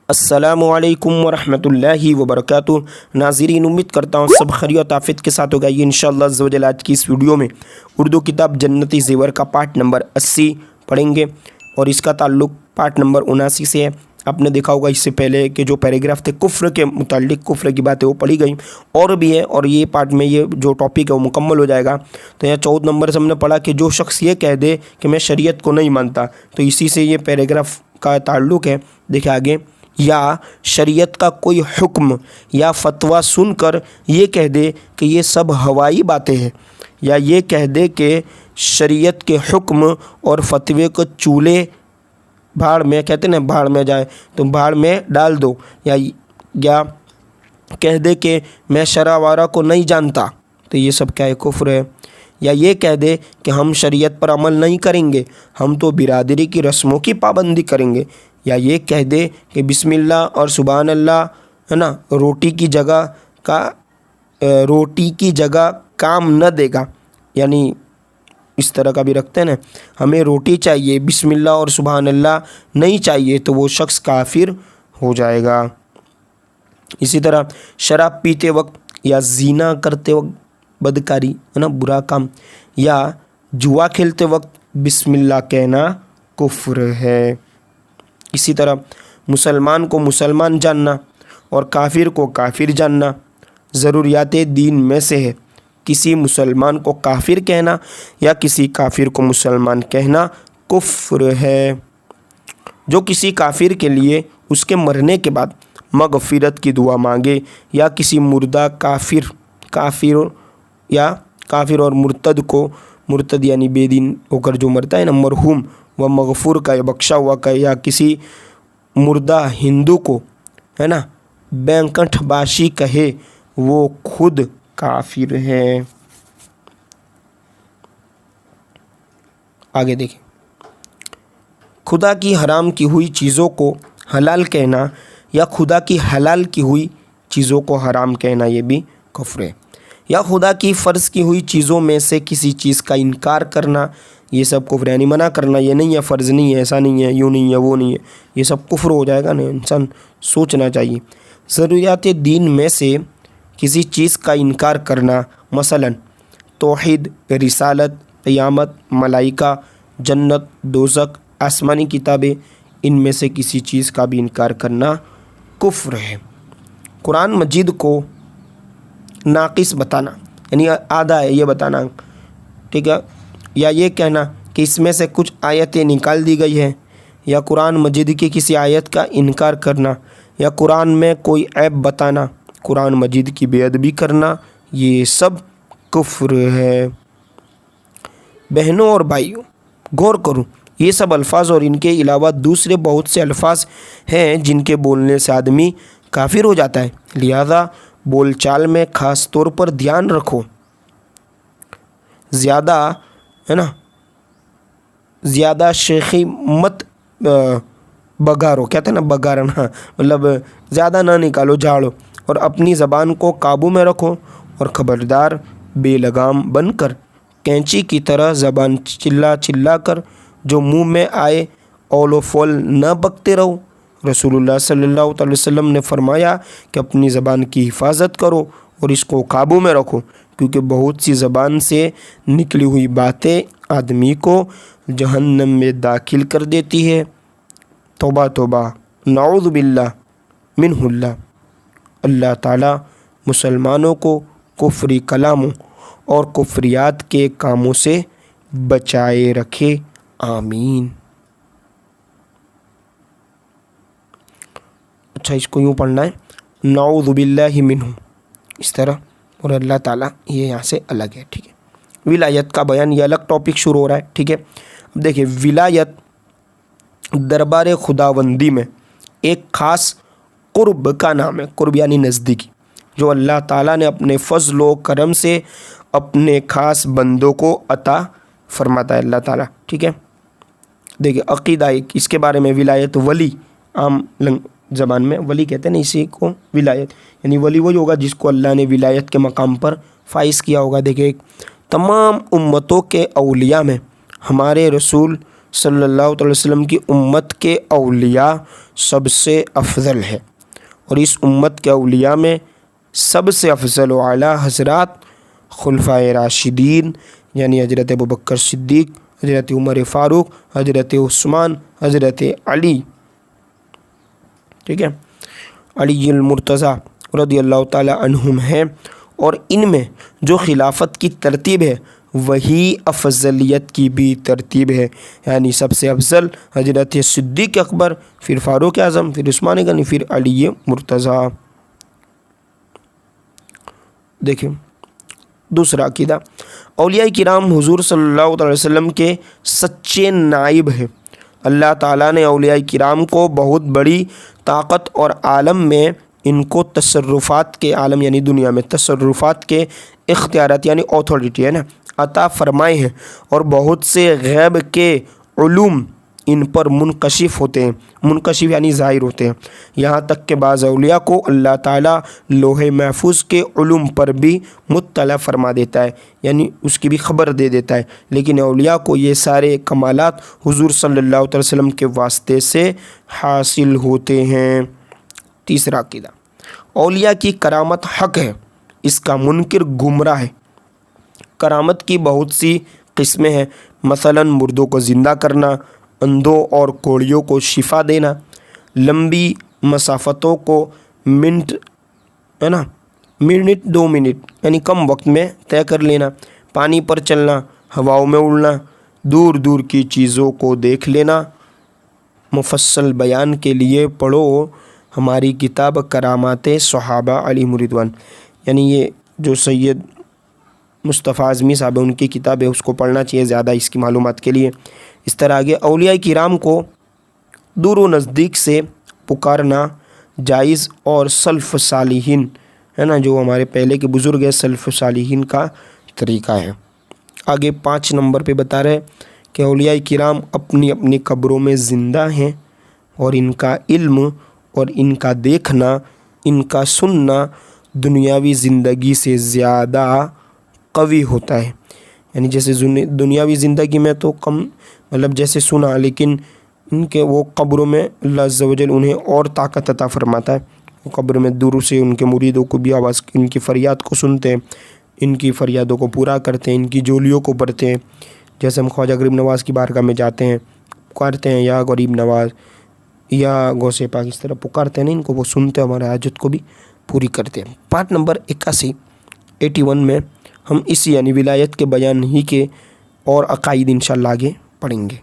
السلام علیکم ورحمۃ اللہ وبرکاتہ۔ ناظرین، امید کرتا ہوں سب خیریت آفیت کے ساتھ ہوگا۔ یہ انشاءاللہ عز و جل آج کی اس ویڈیو میں اردو کتاب جنتی زیور کا پارٹ نمبر 80 پڑھیں گے اور اس کا تعلق پارٹ نمبر 79 سے ہے۔ آپ نے دیکھا ہوگا اس سے پہلے کہ جو پیراگراف تھے کفر کے متعلق، کفر کی باتیں وہ پڑھی گئیں اور بھی ہے، اور یہ پارٹ میں یہ جو ٹاپک ہے وہ مکمل ہو جائے گا۔ تو یہاں 14 نمبر سے ہم نے پڑھا کہ جو شخص یہ کہہ دے کہ میں شریعت کو نہیں مانتا، تو اسی سے یہ پیراگراف کا تعلق ہے۔ دیکھیں آگے، یا شریعت کا کوئی حکم یا فتویٰ سن کر یہ کہہ دے کہ یہ سب ہوائی باتیں ہیں، یا یہ کہہ دے کہ شریعت کے حکم اور فتوے کو چولہے بھاڑ میں، کہتے ہیں نا بھاڑ میں جائے تو بھاڑ میں ڈال دو، یا کہہ دے کہ میں شرع وارہ کو نہیں جانتا، تو یہ سب کیا ہے؟ کفر ہے۔ یا یہ کہہ دے کہ ہم شریعت پر عمل نہیں کریں گے، ہم تو برادری کی رسموں کی پابندی کریں گے۔ یا یہ کہہ دے کہ بسم اللہ اور سبحان اللہ ہے نا روٹی کی جگہ کام نہ دے گا، یعنی اس طرح کا بھی رکھتے ہیں نا، ہمیں روٹی چاہیے، بسم اللہ اور سبحان اللہ نہیں چاہیے، تو وہ شخص کافر ہو جائے گا۔ اسی طرح شراب پیتے وقت یا زنا کرتے وقت بدکاری ہے نا برا کام، یا جوا کھیلتے وقت بسم اللہ کہنا کفر ہے۔ اسی طرح مسلمان کو مسلمان جاننا اور کافر کو کافر جاننا ضروریات دین میں سے ہے۔ کسی مسلمان کو کافر کہنا یا کسی کافر کو مسلمان کہنا کفر ہے۔ جو کسی کافر کے لیے اس کے مرنے کے بعد مغفرت کی دعا مانگے، یا کسی مردہ کافر اور مرتد کو، مرتد یعنی بے دین ہو کر جو مرتا ہے نا، مرحوم و مغفور کا یا بخشا ہوا کا، یا کسی مردہ ہندو کو ہے نا بینکنٹھ باشی کہے، وہ خود کافر ہے۔ آگے دیکھیں، خدا کی حرام کی ہوئی چیزوں کو حلال کہنا یا خدا کی حلال کی ہوئی چیزوں کو حرام کہنا، یہ بھی کفر ہے۔ یا خدا کی فرض کی ہوئی چیزوں میں سے کسی چیز کا انکار کرنا، یہ سب کفر ہے، یعنی منع کرنا، یہ نہیں ہے، فرض نہیں ہے، ایسا نہیں ہے، یوں نہیں ہے، وہ نہیں ہے، یہ سب کفر ہو جائے گا نا۔ انسان سوچنا چاہیے۔ ضروریات دین میں سے کسی چیز کا انکار کرنا، مثلا توحید، رسالت، قیامت، ملائکہ، جنت، دوزخ، آسمانی کتابیں، ان میں سے کسی چیز کا بھی انکار کرنا کفر ہے۔ قرآن مجید کو ناقص بتانا، یعنی آدھا ہے یہ بتانا، ٹھیک ہے، یا یہ کہنا کہ اس میں سے کچھ آیتیں نکال دی گئی ہیں، یا قرآن مجید کی کسی آیت کا انکار کرنا، یا قرآن میں کوئی عیب بتانا، قرآن مجید کی بے ادبی کرنا، یہ سب کفر ہے۔ بہنوں اور بھائیوں، غور کرو، یہ سب الفاظ اور ان کے علاوہ دوسرے بہت سے الفاظ ہیں جن کے بولنے سے آدمی کافر ہو جاتا ہے، لہذا بول چال میں خاص طور پر دھیان رکھو۔ زیادہ شیخی مت بگارو، کہتے ہیں نا بگارنا، مطلب زیادہ نہ نکالو، جھاڑو، اور اپنی زبان کو قابو میں رکھو، اور خبردار بے لگام بن کر کینچی کی طرح زبان چلا کر جو منہ میں آئے اول و فول نہ بکتے رہو۔ رسول اللہ صلی اللہ علیہ وسلم نے فرمایا کہ اپنی زبان کی حفاظت کرو اور اس کو قابو میں رکھو، کیونکہ بہت سی زبان سے نکلی ہوئی باتیں آدمی کو جہنم میں داخل کر دیتی ہے۔ توبہ توبہ، نعوذ باللہ منہ اللہ۔ اللہ تعالیٰ مسلمانوں کو کفری کلاموں اور کفریات کے کاموں سے بچائے رکھے، آمین۔ اچھا، اس کو یوں پڑھنا ہے، نعوذ باللہ منہ، اس طرح، اور اللہ تعالیٰ یہ یہاں سے الگ ہے، ٹھیک ہے۔ ولایت کا بیان، یہ الگ ٹاپک شروع ہو رہا ہے، ٹھیک ہے۔ اب دیکھیں، ولایت دربار خداوندی میں ایک خاص قرب کا نام ہے، قرب یعنی نزدیکی، جو اللہ تعالیٰ نے اپنے فضل و کرم سے اپنے خاص بندوں کو عطا فرماتا ہے اللہ تعالیٰ، ٹھیک ہے۔ دیکھیں عقیدہ ایک اس کے بارے میں، ولایت ولی، عام زبان میں ولی کہتے ہیں نا اسی کو، ولایت یعنی ولی وہی ہوگا جس کو اللہ نے ولایت کے مقام پر فائز کیا ہوگا۔ دیکھیں تمام امتوں کے اولیاء میں ہمارے رسول صلی اللہ علیہ وسلم کی امت کے اولیاء سب سے افضل ہے، اور اس امت کے اولیاء میں سب سے افضل و اعلیٰ حضرات خلفائے راشدین یعنی حضرت ابوبکر صدیق، حضرت عمر فاروق، حضرت عثمان، حضرت علی، ٹھیک ہے، علی المرتضیٰ رضی اللہ تعالی عنہم ہیں، اور ان میں جو خلافت کی ترتیب ہے وہی افضلیت کی بھی ترتیب ہے، یعنی سب سے افضل حضرت صدیق اکبر، پھر فاروق اعظم، پھر عثمان غنی، پھر علی مرتضیٰ۔ دیکھیں دوسرا عقیدہ، اولیاء کرام حضور صلی اللہ علیہ وسلم کے سچے نائب ہیں۔ اللہ تعالیٰ نے اولیاء کرام کو بہت بڑی طاقت اور عالم میں ان کو تصرفات کے عالم یعنی دنیا میں تصرفات کے اختیارات یعنی اتھارٹی ہے نا عطا فرمائے ہیں، اور بہت سے غیب کے علوم ان پر منکشف ہوتے ہیں، منکشف یعنی ظاہر ہوتے ہیں، یہاں تک کہ بعض اولیاء کو اللہ تعالیٰ لوح محفوظ کے علوم پر بھی مطلع فرما دیتا ہے، یعنی اس کی بھی خبر دے دیتا ہے، لیکن اولیاء کو یہ سارے کمالات حضور صلی اللہ علیہ وسلم کے واسطے سے حاصل ہوتے ہیں۔ تیسرا عقیدہ، اولیاء کی کرامت حق ہے، اس کا منکر گمراہ ہے۔ کرامت کی بہت سی قسمیں ہیں، مثلا مردوں کو زندہ کرنا، اندھوں اور کوڑیوں کو شفا دینا، لمبی مسافتوں کو منٹ دو منٹ یعنی کم وقت میں طے کر لینا، پانی پر چلنا، ہواؤں میں اڑنا، دور دور کی چیزوں کو دیکھ لینا۔ مفصل بیان کے لیے پڑھو ہماری کتاب کرامات صحابہ علیہم رضوان، یعنی یہ جو سید مصطفیٰ اعظمی صاحب ان کی کتاب ہے اس کو پڑھنا چاہیے زیادہ اس کی معلومات کے لیے۔ اس طرح آگے اولیاء کرام کو دور و نزدیک سے پکارنا جائز اور سلف صالحین ہے نا، جو ہمارے پہلے کے بزرگ ہیں سلف صالحین کا طریقہ ہے۔ آگے 5 نمبر پہ بتا رہے کہ اولیاء کرام اپنی اپنی قبروں میں زندہ ہیں، اور ان کا علم اور ان کا دیکھنا، ان کا سننا دنیاوی زندگی سے زیادہ قوی ہوتا ہے، یعنی جیسے دنیاوی زندگی میں تو کم مطلب جیسے سنا، لیکن ان کے وہ قبروں میں اللہ عز و جل انہیں اور طاقت عطا فرماتا ہے، وہ قبر میں دور سے ان کے مریدوں کو بھی آواز ان کی فریاد کو سنتے ہیں، ان کی فریادوں کو پورا کرتے ہیں، ان کی جولیوں کو پڑھتے ہیں، جیسے ہم خواجہ غریب نواز کی بارگاہ میں جاتے ہیں، پکارتے ہیں یا غریب نواز یا غوث پاک، اس طرح پکارتے ہیں نا ان کو، وہ سنتے ہیں، ہمارے حاجت کو بھی پوری کرتے ہیں۔ پارٹ نمبر 81 میں ہم اسی یعنی ولایت کے بیان ہی کے اور عقائد انشاءاللہ آگے پڑھیں گے۔